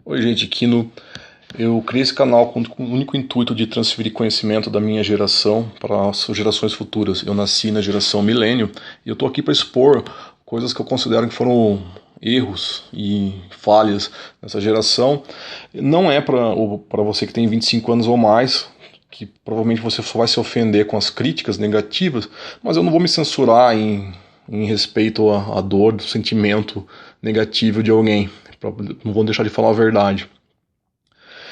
Oi, gente, eu criei esse canal com o único intuito de transferir conhecimento da minha geração para as gerações futuras. Eu nasci na geração milênio e eu estou aqui para expor coisas que eu considero que foram erros e falhas nessa geração. Não é para você que tem 25 anos ou mais, que provavelmente você só vai se ofender com as críticas negativas, mas eu não vou me censurar em respeito à dor, do sentimento negativo de alguém. Não vou deixar de falar a verdade.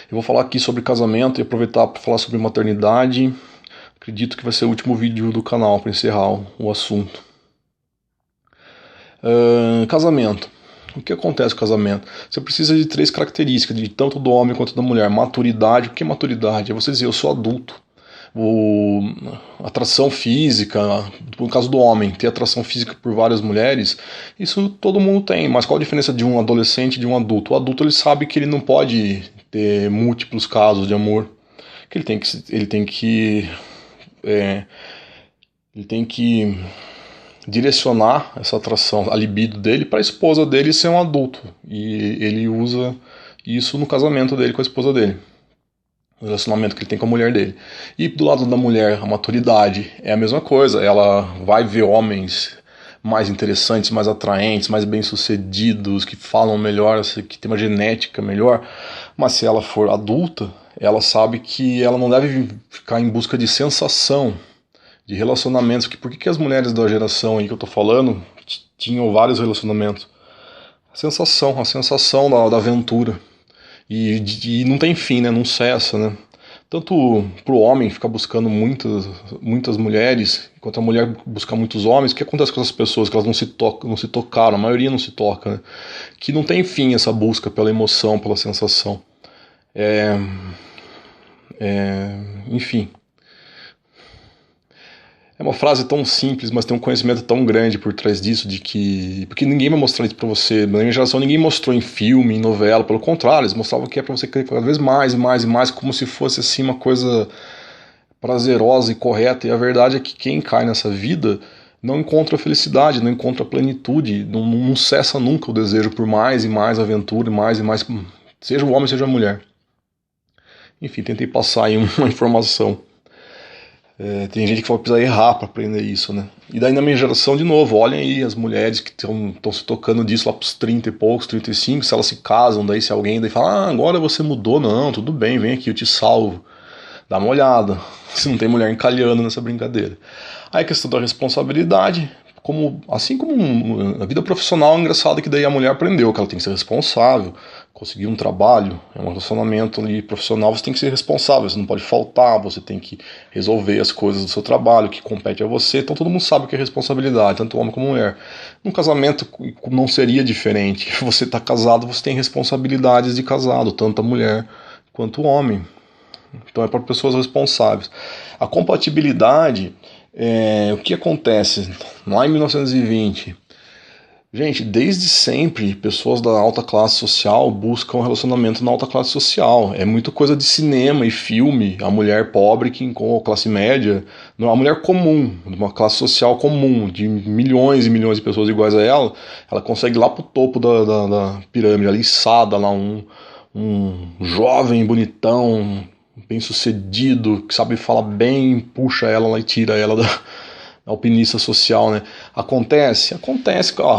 Eu vou falar aqui sobre casamento e aproveitar para falar sobre maternidade. Acredito que vai ser o último vídeo do canal para encerrar o assunto. Casamento. O que acontece com o casamento? Você precisa de 3 características, de tanto do homem quanto da mulher. Maturidade. O que é maturidade? É você dizer, eu sou adulto. Atração física, no caso do homem, ter atração física por várias mulheres, isso todo mundo tem, mas qual a diferença de um adolescente e de um adulto? O adulto ele sabe que ele não pode ter múltiplos casos de amor, que ele tem que direcionar essa atração, a libido dele para a esposa dele ser um adulto, e ele usa isso no casamento dele com a esposa dele, o relacionamento que ele tem com a mulher dele. E do lado da mulher, a maturidade é a mesma coisa. Ela vai ver homens mais interessantes, mais atraentes, mais bem-sucedidos, que falam melhor, que tem uma genética melhor. Mas se ela for adulta, ela sabe que ela não deve ficar em busca de sensação, de relacionamentos. Por que as mulheres da geração aí que eu tô falando tinham vários relacionamentos? A sensação da aventura. E não tem fim, né? Não cessa, né? Tanto pro homem ficar buscando muitas mulheres, enquanto a mulher buscar muitos homens. O que acontece com essas pessoas? Que elas não se tocaram, a maioria não se toca, né? Que não tem fim essa busca pela emoção, pela sensação. Enfim. É uma frase tão simples, mas tem um conhecimento tão grande por trás disso, porque ninguém vai mostrar isso pra você. Na minha geração ninguém mostrou em filme, em novela, pelo contrário, eles mostravam que é pra você querer cada vez mais e mais e mais, como se fosse assim uma coisa prazerosa e correta. E a verdade é que quem cai nessa vida não encontra felicidade, não encontra plenitude, não cessa nunca o desejo por mais e mais aventura, e mais, seja o homem, seja a mulher. Enfim, tentei passar aí uma informação. Tem gente que vai precisar errar para aprender isso, né? E daí na minha geração, de novo, olhem aí as mulheres que estão se tocando disso lá pros 30 e poucos, 35, se elas se casam, daí se alguém daí fala, agora você mudou, não, tudo bem, vem aqui, eu te salvo. Dá uma olhada, se não tem mulher encalhando nessa brincadeira. Aí a questão da responsabilidade, assim como na vida profissional, é engraçado que daí a mulher aprendeu que ela tem que ser responsável, conseguir um trabalho, é um relacionamento ali profissional, você tem que ser responsável, você não pode faltar, você tem que resolver as coisas do seu trabalho, que compete a você, então todo mundo sabe o que é responsabilidade, tanto homem como mulher. Num casamento não seria diferente, você está casado, você tem responsabilidades de casado, tanto a mulher quanto o homem. Então é para pessoas responsáveis. A compatibilidade, o que acontece lá em 1920? Gente, desde sempre, pessoas da alta classe social buscam um relacionamento na alta classe social. É muito coisa de cinema e filme. A mulher pobre que com a classe média, a mulher comum, de uma classe social comum, de milhões e milhões de pessoas iguais a ela consegue ir lá pro topo da pirâmide, ali içada lá, um jovem bonitão, bem-sucedido, que sabe falar bem, puxa ela lá e tira ela da alpinista social, né? Acontece, eu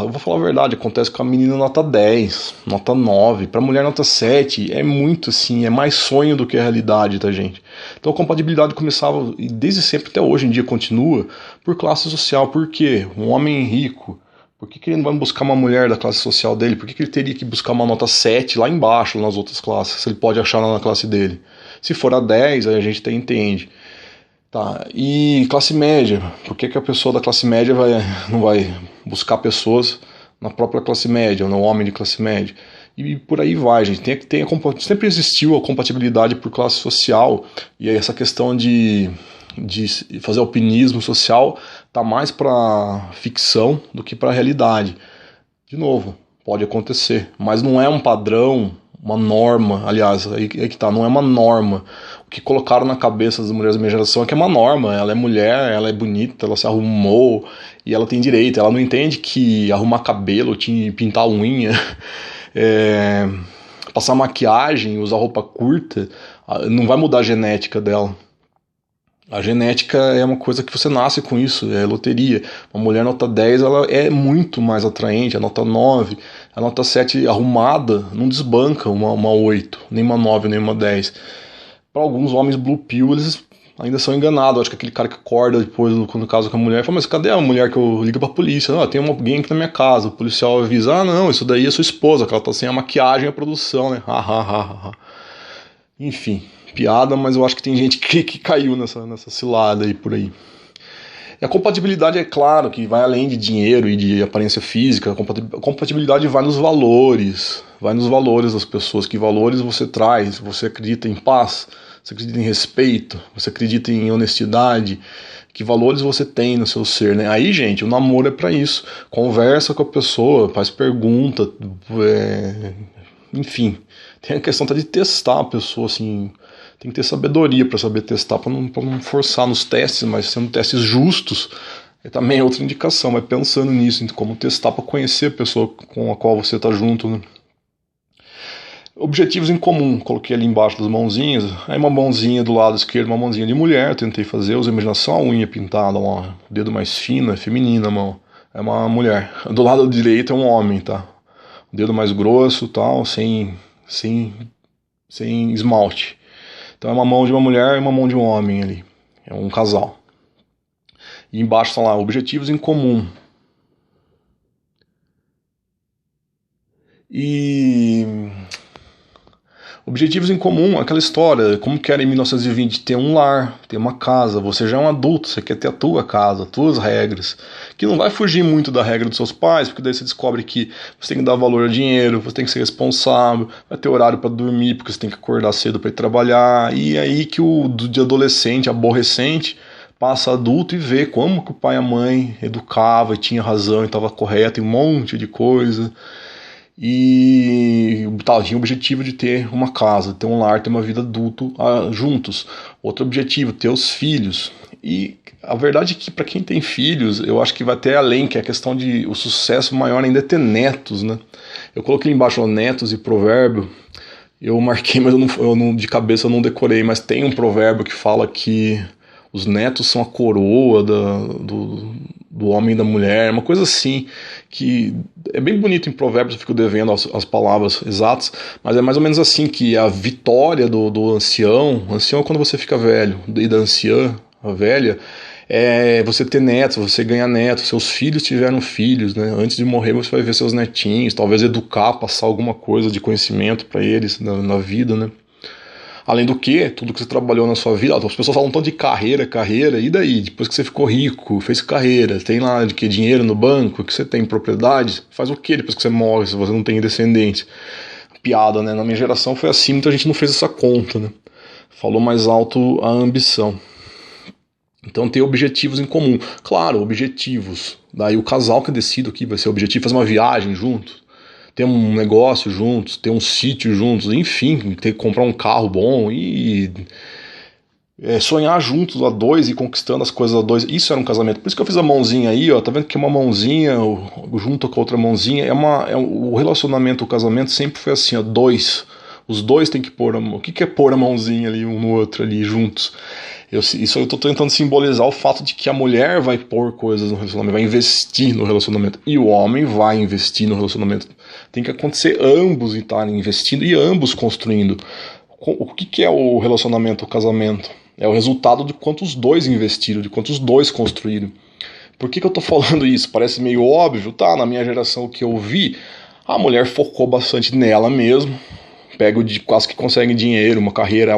vou falar a verdade, acontece com a menina nota 10, nota 9, pra mulher nota 7, é muito assim, é mais sonho do que a realidade, tá, gente? Então a compatibilidade começava, e desde sempre até hoje em dia continua, por classe social. Por quê? Um homem rico, por que ele não vai buscar uma mulher da classe social dele? Por que ele teria que buscar uma nota 7 lá embaixo, nas outras classes, se ele pode achar lá na classe dele? Se for a 10, aí a gente até entende. Tá, e classe média, por que a pessoa da classe média não vai buscar pessoas na própria classe média, ou no homem de classe média? E por aí vai, gente. Sempre existiu a compatibilidade por classe social, e aí essa questão de fazer alpinismo social tá mais para ficção do que para realidade. De novo, pode acontecer, mas não é um padrão, uma norma, aliás, aí que tá, não é uma norma. O que colocaram na cabeça das mulheres da minha geração é que é uma norma, ela é mulher, ela é bonita, ela se arrumou e ela tem direito, ela não entende que arrumar cabelo, pintar unha, passar maquiagem, usar roupa curta, não vai mudar a genética dela. A genética é uma coisa que você nasce com isso, é loteria. Uma mulher nota 10, ela é muito mais atraente, a nota 9, a nota 7 arrumada não desbanca uma 8, nem uma 9, nem uma 10. Para alguns homens blue pill, eles ainda são enganados. Acho que aquele cara que acorda depois, quando casa com a mulher, fala, mas cadê a mulher que eu ligo pra polícia? Tem alguém aqui na minha casa. O policial avisa, não, isso daí é sua esposa, que ela tá sem a maquiagem e a produção, né? Enfim, piada, mas eu acho que tem gente que caiu nessa cilada aí por aí. E a compatibilidade, é claro, que vai além de dinheiro e de aparência física. A compatibilidade vai nos valores das pessoas. Que valores você traz? Você acredita em paz? Você acredita em respeito? Você acredita em honestidade? Que valores você tem no seu ser, né? Aí, gente, o namoro é pra isso. Conversa com a pessoa, faz pergunta, enfim. Tem a questão de testar a pessoa, assim. Tem que ter sabedoria para saber testar, para não forçar nos testes, mas sendo testes justos, também é outra indicação. Vai pensando nisso, em como testar para conhecer a pessoa com a qual você está junto, né? Objetivos em comum, coloquei ali embaixo das mãozinhas. Aí uma mãozinha do lado esquerdo, uma mãozinha de mulher, tentei fazer, usa imaginação, a unha pintada, o dedo mais fino, é feminina a mão, é uma mulher. Do lado direito é um homem, tá? O dedo mais grosso, tal, sem esmalte. Então é uma mão de uma mulher e uma mão de um homem ali. É um casal. E embaixo estão lá, objetivos em comum. E objetivos em comum, aquela história, como que era em 1920, ter um lar, ter uma casa. Você já é um adulto, você quer ter a tua casa, as tuas regras, que não vai fugir muito da regra dos seus pais, porque daí você descobre que você tem que dar valor ao dinheiro, você tem que ser responsável, vai ter horário para dormir, porque você tem que acordar cedo para ir trabalhar, e aí que de adolescente, aborrecente, passa adulto e vê como que o pai e a mãe educava e tinha razão e estava correto em um monte de coisa. E tinha o objetivo de ter uma casa, ter um lar, ter uma vida adulto juntos. Outro objetivo, ter os filhos. E a verdade é que para quem tem filhos, eu acho que vai até além, que é a questão de o sucesso maior ainda é ter netos, né? Eu coloquei embaixo netos e provérbio. Eu marquei, mas de cabeça eu não decorei, mas tem um provérbio que fala que os netos são a coroa do homem e da mulher, uma coisa assim, que é bem bonito em provérbios, eu fico devendo as palavras exatas, mas é mais ou menos assim, que a vitória do ancião é quando você fica velho, e da anciã, a velha, é você ter netos, você ganhar netos, seus filhos tiveram filhos, né? Antes de morrer você vai ver seus netinhos, talvez educar, passar alguma coisa de conhecimento para eles na vida, né? Além do que, tudo que você trabalhou na sua vida, as pessoas falam tanto de carreira, e daí? Depois que você ficou rico, fez carreira, tem lá de que dinheiro no banco, que você tem propriedade, faz o que depois que você morre, se você não tem descendentes? Piada, né? Na minha geração foi assim, muita gente não fez essa conta, né? Falou mais alto a ambição. Então ter objetivos em comum. Claro, objetivos. Daí o casal que decide o que vai ser o objetivo, fazer uma viagem juntos, ter um negócio juntos, ter um sítio juntos, enfim, ter que comprar um carro bom e sonhar juntos a dois e conquistando as coisas a dois. Isso era um casamento. Por isso que eu fiz a mãozinha aí, ó, tá vendo que uma mãozinha junto com a outra mãozinha o relacionamento, o casamento sempre foi assim, ó, dois. Os dois têm que pôr a mão. O que é pôr a mãozinha ali um no outro ali juntos? Isso eu tô tentando simbolizar o fato de que a mulher vai pôr coisas no relacionamento, vai investir no relacionamento, e o homem vai investir no relacionamento. Tem que acontecer ambos estarem investindo e ambos construindo. O que é o relacionamento, o casamento? É o resultado de quanto os dois investiram, de quanto os dois construíram. Por que eu tô falando isso? Parece meio óbvio, tá? Na minha geração que eu vi, a mulher focou bastante nela mesma, pega quase que consegue dinheiro, uma carreira,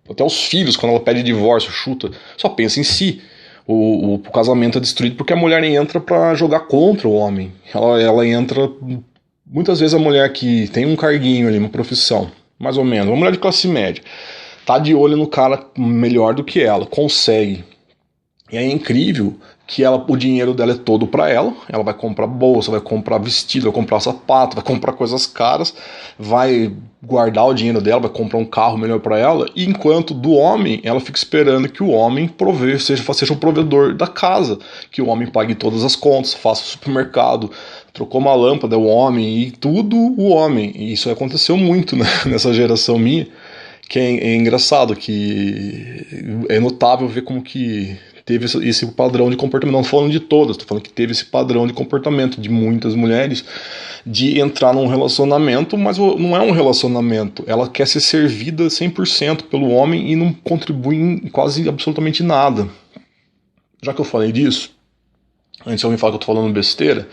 até os filhos, quando ela pede divórcio, chuta, só pensa em si. O casamento é destruído porque a mulher entra para jogar contra o homem. Ela entra, muitas vezes a mulher que tem um carguinho ali, uma profissão, mais ou menos, uma mulher de classe média, tá de olho no cara melhor do que ela, consegue. E é incrível que o dinheiro dela é todo para ela vai comprar bolsa, vai comprar vestido, vai comprar sapato, vai comprar coisas caras, vai guardar o dinheiro dela, vai comprar um carro melhor para ela, e enquanto do homem, ela fica esperando que o homem seja o provedor da casa, que o homem pague todas as contas, faça o supermercado, trocou uma lâmpada, o homem, e tudo o homem. E isso aconteceu muito, né, nessa geração minha, que é engraçado, que é notável ver como que teve esse padrão de comportamento. Não estou falando de todas, estou falando que teve esse padrão de comportamento de muitas mulheres de entrar num relacionamento, mas não é um relacionamento. Ela quer ser servida 100% pelo homem e não contribui em quase absolutamente nada. Já que eu falei disso, antes de alguém falar que eu estou falando besteira,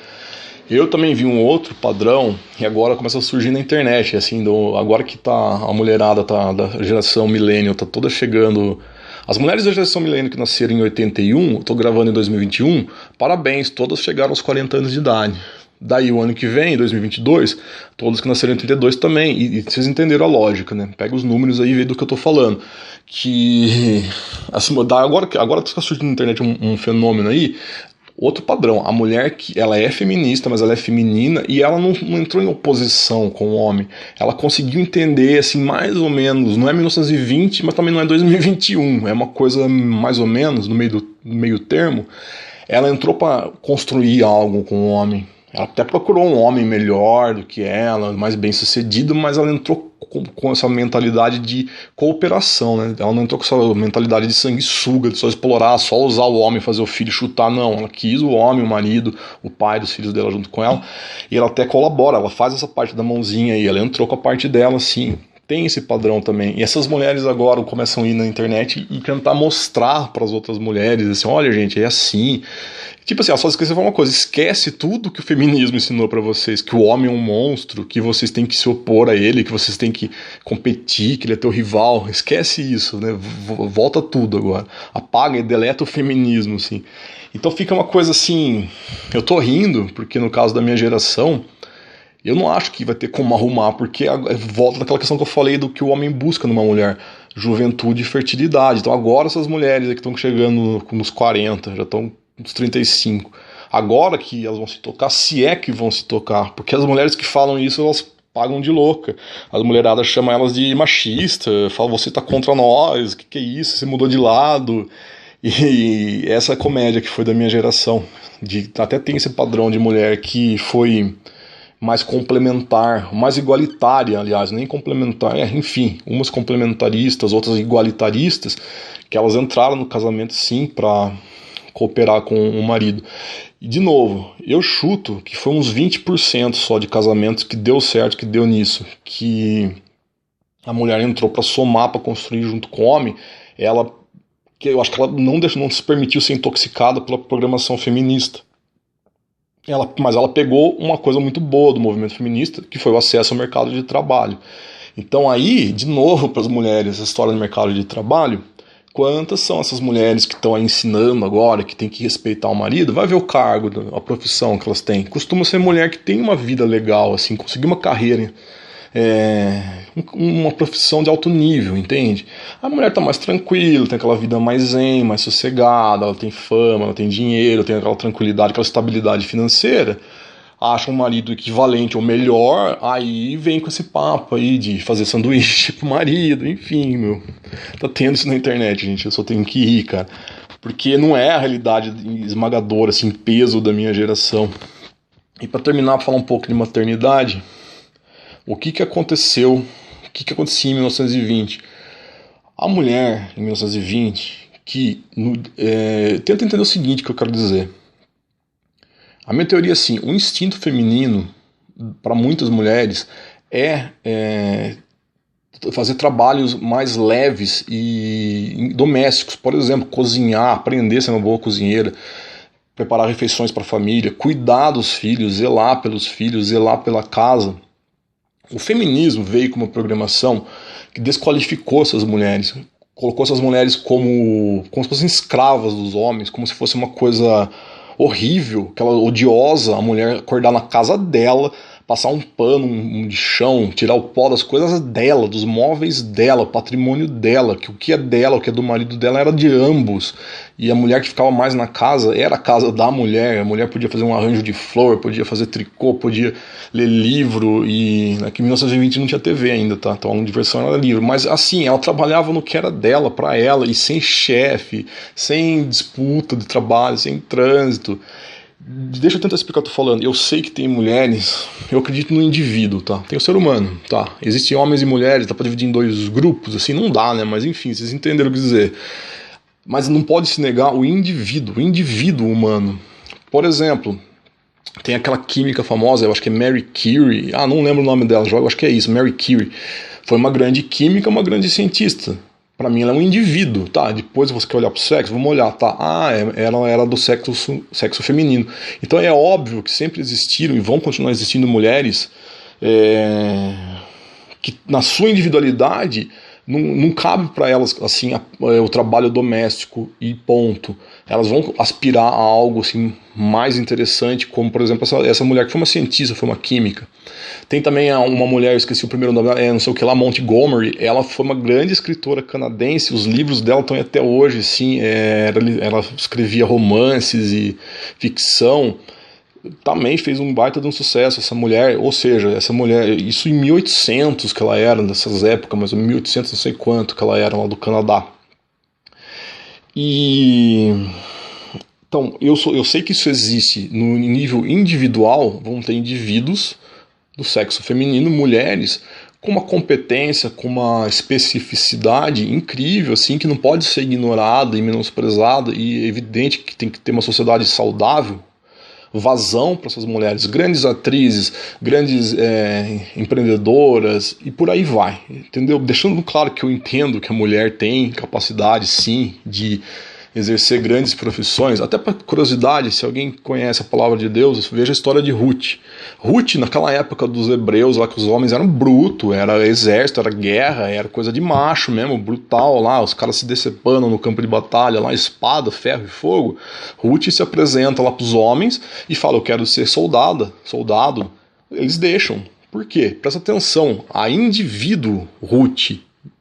eu também vi um outro padrão e agora começa a surgir na internet, assim, agora que a mulherada da geração millennial tá toda chegando. As mulheres da geração millennial que nasceram em 81, estou gravando em 2021, parabéns, todas chegaram aos 40 anos de idade. Daí o ano que vem, 2022, todos que nasceram em 82 também, e vocês entenderam a lógica, né? Pega os números aí e vê do que eu tô falando. Que assim, agora tá surgindo na internet um fenômeno aí. Outro padrão, a mulher que ela é feminista, mas ela é feminina e ela não entrou em oposição com o homem. Ela conseguiu entender, assim, mais ou menos, não é 1920, mas também não é 2021, é uma coisa mais ou menos, no meio termo. Ela entrou para construir algo com o homem. Ela até procurou um homem melhor do que ela, mais bem sucedido, mas ela entrou com essa mentalidade de cooperação, né? Ela não entrou com essa mentalidade de sanguessuga, de só explorar, só usar o homem, fazer o filho chutar, não. Ela quis o homem, o marido, o pai dos filhos dela junto com ela, e ela até colabora, ela faz essa parte da mãozinha aí, ela entrou com a parte dela, sim. Tem esse padrão também. E essas mulheres agora começam a ir na internet e tentar mostrar para as outras mulheres, assim, olha gente, é assim. Tipo assim, ela só esqueceu uma coisa, esquece tudo que o feminismo ensinou pra vocês, que o homem é um monstro, que vocês têm que se opor a ele, que vocês têm que competir, que ele é teu rival, esquece isso, né, volta tudo agora, apaga e deleta o feminismo, assim. Então fica uma coisa assim, eu tô rindo, porque no caso da minha geração, eu não acho que vai ter como arrumar, porque volta daquela questão que eu falei do que o homem busca numa mulher, juventude e fertilidade. Então agora essas mulheres que estão chegando nos 40, já estão uns 35, agora que elas vão se tocar, se é que vão se tocar, porque as mulheres que falam isso, elas pagam de louca. As mulheradas chamam elas de machista, falam, você tá contra nós, que é isso, você mudou de lado. E essa comédia que foi da minha geração, até tem esse padrão de mulher que foi mais complementar, mais igualitária, aliás, nem complementar, enfim, umas complementaristas, outras igualitaristas, que elas entraram no casamento sim para cooperar com o marido. E de novo, eu chuto que foi uns 20% só de casamentos que deu certo, que deu nisso, que a mulher entrou para somar, para construir junto com o homem, que eu acho que ela não se permitiu ser intoxicada pela programação feminista. Mas ela pegou uma coisa muito boa do movimento feminista, que foi o acesso ao mercado de trabalho. Então aí, de novo, para as mulheres, a história do mercado de trabalho, quantas são essas mulheres que estão aí ensinando agora, que tem que respeitar o marido? Vai ver o cargo, a profissão que elas têm. Costuma ser mulher que tem uma vida legal, assim, conseguir uma carreira, uma profissão de alto nível, entende? A mulher tá mais tranquila, tem aquela vida mais zen, mais sossegada, ela tem fama, ela tem dinheiro, tem aquela tranquilidade, aquela estabilidade financeira, acha um marido equivalente ou melhor, aí vem com esse papo aí de fazer sanduíche pro marido, enfim, meu. Tá tendo isso na internet, gente, eu só tenho que rir, cara. Porque não é a realidade esmagadora, assim, peso da minha geração. E para terminar, falar um pouco de maternidade, o que aconteceu, o que acontecia em 1920? A mulher, em 1920, tenta entender o seguinte que eu quero dizer. A minha teoria é assim, o instinto feminino, para muitas mulheres, é fazer trabalhos mais leves e domésticos. Por exemplo, cozinhar, aprender a ser uma boa cozinheira, preparar refeições para a família, cuidar dos filhos, zelar pelos filhos, zelar pela casa. O feminismo veio com uma programação que desqualificou essas mulheres, colocou essas mulheres como se fossem escravas dos homens, como se fosse uma coisa horrível, aquela odiosa, a mulher acordar na casa dela, passar um pano de chão, tirar o pó das coisas dela, dos móveis dela, patrimônio dela, que o que é dela, o que é do marido dela era de ambos, e a mulher que ficava mais na casa era a casa da mulher, a mulher podia fazer um arranjo de flor, podia fazer tricô, podia ler livro, e aqui em 1920 não tinha TV ainda, tá? Então a diversão era livro, mas assim, ela trabalhava no que era dela, pra ela, e sem chefe, sem disputa de trabalho, sem trânsito. Deixa eu tentar explicar o que eu tô falando. Eu sei que tem mulheres, eu acredito no indivíduo, tá? Tem o ser humano, tá? Existem homens e mulheres, dá pra dividir em dois grupos, assim, não dá, né? Mas enfim, vocês entenderam o que dizer. Mas não pode se negar o indivíduo humano. Por exemplo, tem aquela química famosa, eu acho que é Mary Curie, não lembro o nome dela, eu acho que é isso, Mary Curie. Foi uma grande química, uma grande cientista. Pra mim ela é um indivíduo, tá? Depois você quer olhar pro sexo, vamos olhar, tá? Ela era do sexo feminino. Então é óbvio que sempre existiram e vão continuar existindo mulheres que na sua individualidade não cabe para elas assim o trabalho doméstico e ponto. Elas vão aspirar a algo assim mais interessante, como por exemplo essa mulher que foi uma cientista, foi uma química. Tem também uma mulher, eu esqueci o primeiro nome, não sei o que lá, Montgomery. Ela foi uma grande escritora canadense, os livros dela estão até hoje, assim, ela escrevia romances e ficção. Também fez um baita de um sucesso essa mulher, ou seja, essa mulher, isso em 1800 que ela era, nessas épocas, mas em 1800 não sei quanto que ela era lá do Canadá. Então, eu sei que isso existe no nível individual, vão ter indivíduos do sexo feminino, mulheres, com uma competência, com uma especificidade incrível, assim, que não pode ser ignorada e menosprezada, e é evidente que tem que ter uma sociedade saudável, vazão para essas mulheres, grandes atrizes, grandes empreendedoras e por aí vai, entendeu? Deixando claro que eu entendo que a mulher tem capacidade, sim, de exercer grandes profissões. Até para curiosidade, se alguém conhece a palavra de Deus, veja a história de Ruth. Ruth, naquela época dos hebreus, lá que os homens eram brutos, era exército, era guerra, era coisa de macho mesmo, brutal lá, os caras se decepando no campo de batalha, lá espada, ferro e fogo. Ruth se apresenta lá para os homens e fala, eu quero ser soldado. Eles deixam. Por quê? Presta atenção, a indivíduo Ruth,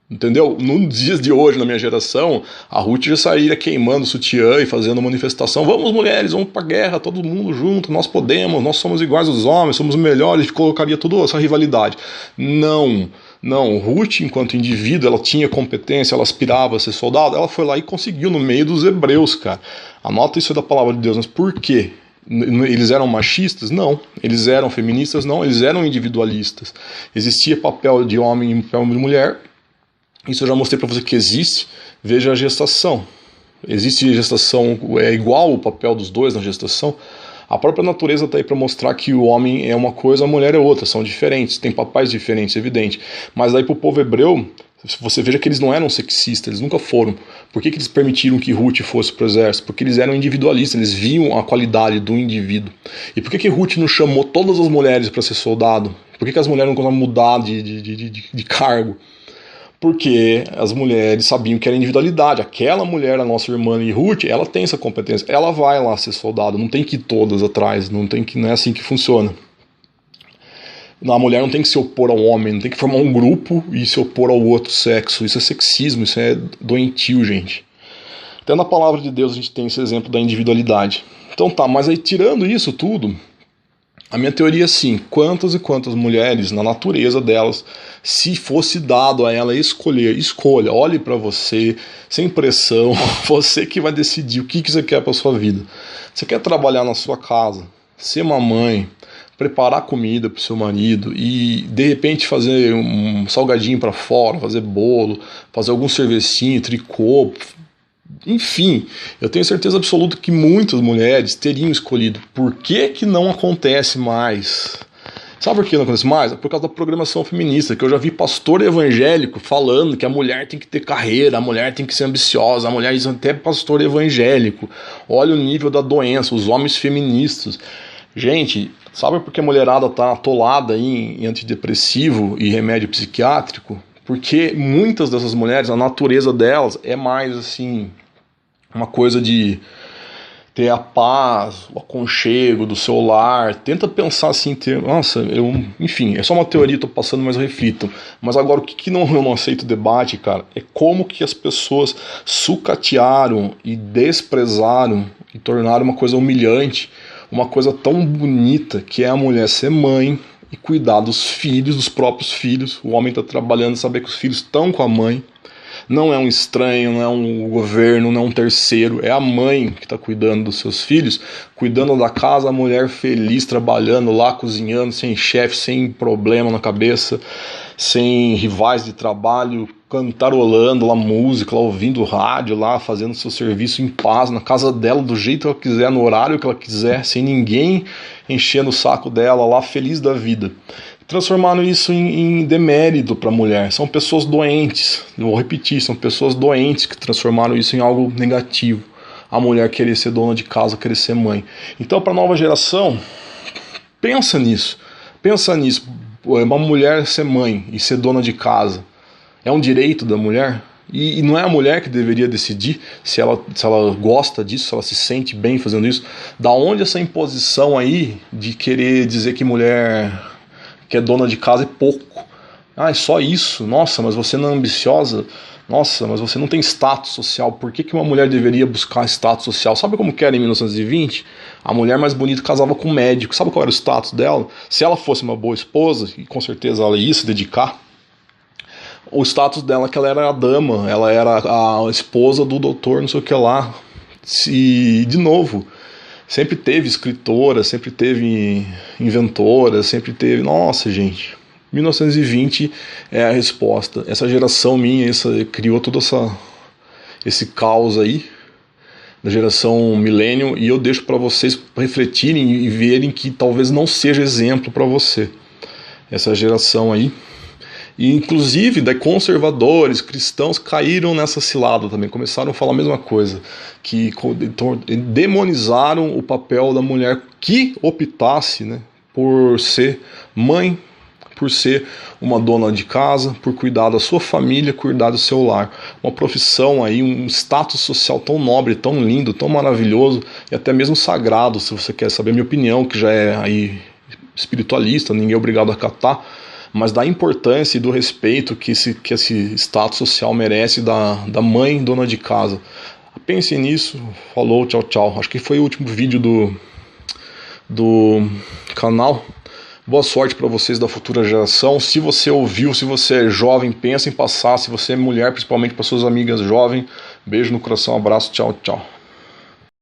entendeu? Nos dias de hoje, na minha geração, a Ruth já sairia queimando o sutiã e fazendo manifestação. Vamos, mulheres, vamos pra guerra, todo mundo junto, nós podemos, nós somos iguais aos homens, somos melhores, e colocaria toda essa rivalidade. Não, Ruth, enquanto indivíduo, ela tinha competência, ela aspirava a ser soldado, ela foi lá e conseguiu no meio dos hebreus, cara. Anota isso da palavra de Deus, mas por quê? Eles eram machistas? Não. Eles eram feministas? Não. Eles eram individualistas. Existia papel de homem e papel de mulher. Isso eu já mostrei para você que existe. Veja a gestação. Existe gestação, é igual o papel dos dois na gestação. A própria natureza está aí para mostrar que o homem é uma coisa, a mulher é outra. São diferentes, tem papéis diferentes, é evidente. Mas aí para o povo hebreu, você veja que eles não eram sexistas, eles nunca foram. Por que eles permitiram que Ruth fosse para o exército? Porque eles eram individualistas, eles viam a qualidade do indivíduo. E por que Ruth não chamou todas as mulheres para ser soldado? Por que as mulheres não conseguiram mudar de cargo? Porque as mulheres sabiam que era individualidade. Aquela mulher, a nossa irmã e Ruth, ela tem essa competência. Ela vai lá ser soldado, não tem que ir todas atrás, não é assim que funciona. A mulher não tem que se opor ao homem, não tem que formar um grupo e se opor ao outro sexo. Isso é sexismo, isso é doentio, gente. Até na palavra de Deus a gente tem esse exemplo da individualidade. Então tá, mas aí tirando isso tudo, a minha teoria é assim, quantas e quantas mulheres, na natureza delas, se fosse dado a ela escolha, olhe para você, sem pressão, você que vai decidir o que você quer para sua vida. Você quer trabalhar na sua casa, ser uma mãe, preparar comida para o seu marido e de repente fazer um salgadinho para fora, fazer bolo, fazer algum servicinho, tricô, enfim, eu tenho certeza absoluta que muitas mulheres teriam escolhido. Por que não acontece mais? Sabe por que não acontece mais? É por causa da programação feminista, que eu já vi pastor evangélico falando que a mulher tem que ter carreira, a mulher tem que ser ambiciosa, a mulher, isso até pastor evangélico. Olha o nível da doença, os homens feministas. Gente, sabe por que a mulherada tá atolada aí em antidepressivo e remédio psiquiátrico? Porque muitas dessas mulheres, a natureza delas é mais assim, uma coisa de ter a paz, o aconchego do seu lar. Tenta pensar assim, enfim, é só uma teoria, tô passando, mas reflitam. Mas agora o que eu não aceito o debate, cara, é como que as pessoas sucatearam e desprezaram e tornaram uma coisa humilhante, uma coisa tão bonita que é a mulher ser mãe e cuidar dos filhos, dos próprios filhos. O homem está trabalhando, saber que os filhos estão com a mãe. Não é um estranho, não é um governo, não é um terceiro, é a mãe que está cuidando dos seus filhos, cuidando da casa, a mulher feliz, trabalhando lá, cozinhando, sem chefe, sem problema na cabeça, sem rivais de trabalho, cantarolando lá música, lá ouvindo rádio, lá fazendo seu serviço em paz, na casa dela, do jeito que ela quiser, no horário que ela quiser, sem ninguém enchendo o saco dela, lá feliz da vida. Transformaram isso em demérito para a mulher. São pessoas doentes, eu vou repetir, são pessoas doentes que transformaram isso em algo negativo. A mulher querer ser dona de casa, querer ser mãe. Então, para a nova geração, pensa nisso. Uma mulher ser mãe e ser dona de casa é um direito da mulher? E não é a mulher que deveria decidir se ela gosta disso, se ela se sente bem fazendo isso. Da onde essa imposição aí de querer dizer que mulher que é dona de casa é pouco? Ah, é só isso? Nossa, mas você não é ambiciosa? Nossa, mas você não tem status social. Por que uma mulher deveria buscar status social? Sabe como que era em 1920? A mulher mais bonita casava com um médico. Sabe qual era o status dela? Se ela fosse uma boa esposa, e com certeza ela ia se dedicar, o status dela é que ela era a dama, ela era a esposa do doutor, não sei o que lá. E, de novo, sempre teve escritora, sempre teve inventora, sempre teve... Nossa, gente, 1920 é a resposta. Essa geração minha criou todo esse caos aí, da geração millennial, e eu deixo para vocês refletirem e verem que talvez não seja exemplo para você. Essa geração aí. E inclusive conservadores, cristãos caíram nessa cilada também, começaram a falar a mesma coisa, que demonizaram o papel da mulher que optasse, né, por ser mãe, por ser uma dona de casa, por cuidar da sua família, cuidar do seu lar. Uma profissão aí, um status social tão nobre, tão lindo, tão maravilhoso e até mesmo sagrado, se você quer saber a minha opinião, que já é aí espiritualista, ninguém é obrigado a acatar, mas da importância e do respeito que esse status social merece da mãe dona de casa. Pensem nisso. Falou, tchau, tchau. Acho que foi o último vídeo do canal. Boa sorte para vocês da futura geração. Se você ouviu, se você é jovem, pensa em passar. Se você é mulher, principalmente para suas amigas jovens. Beijo no coração, abraço, tchau, tchau.